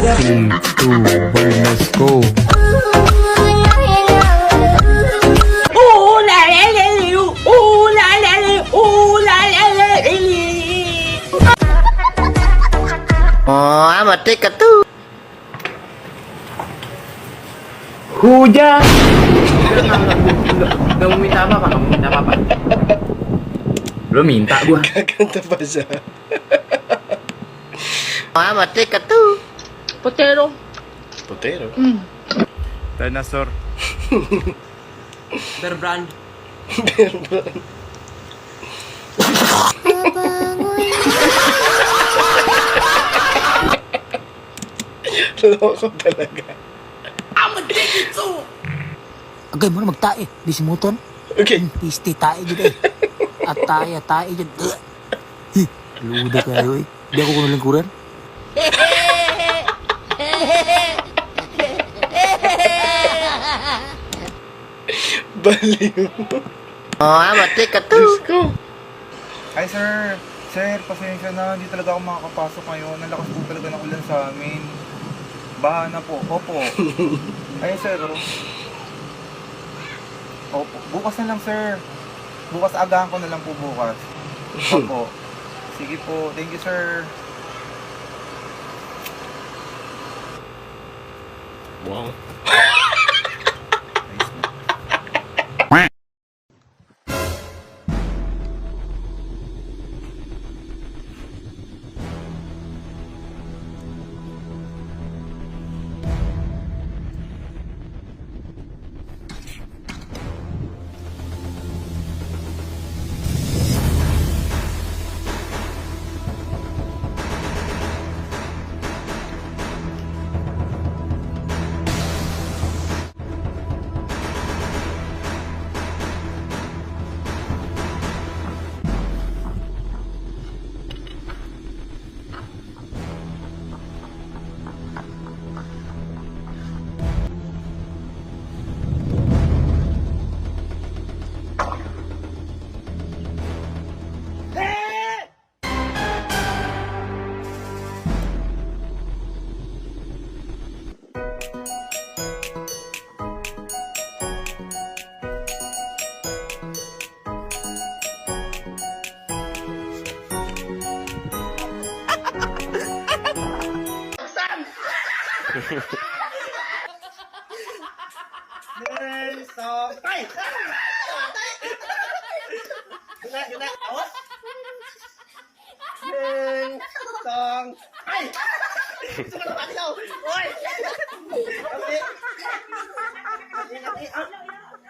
3, 2, 1, let's go. Ooh la la la la, ooh la la la, ooh la la la la. Oh, I'm a take a two. Hujan. Udah mau minta apa? Kamu minta apa? Belum minta gua. Gaganta pa siya. Oh, I'm a take a two. Potato. Potero. Dinosaur. Bear brand. Loko talaga. Agay mo na magtae, di simuton. Okay. Pisti tae dyan eh. At tae dyan. Luda kayo eh. Di ako kuno lingkuran. Baliw. Oh, I'm a take a two. Diyos ko. Hi sir! Sir, pasensya na, hindi talaga ako makakapasok ngayon. Ang lakas po talaga ng ulan sa amin. Baha na po. Opo. Ayun sir, oh. Opo. Bukas na lang sir. Bukas agahan ko na lang po bukas. Opo. Sige po. Thank you sir. Wow. Ayos na.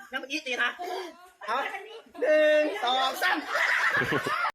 Nang iti na. Ha? 1, 2, 3.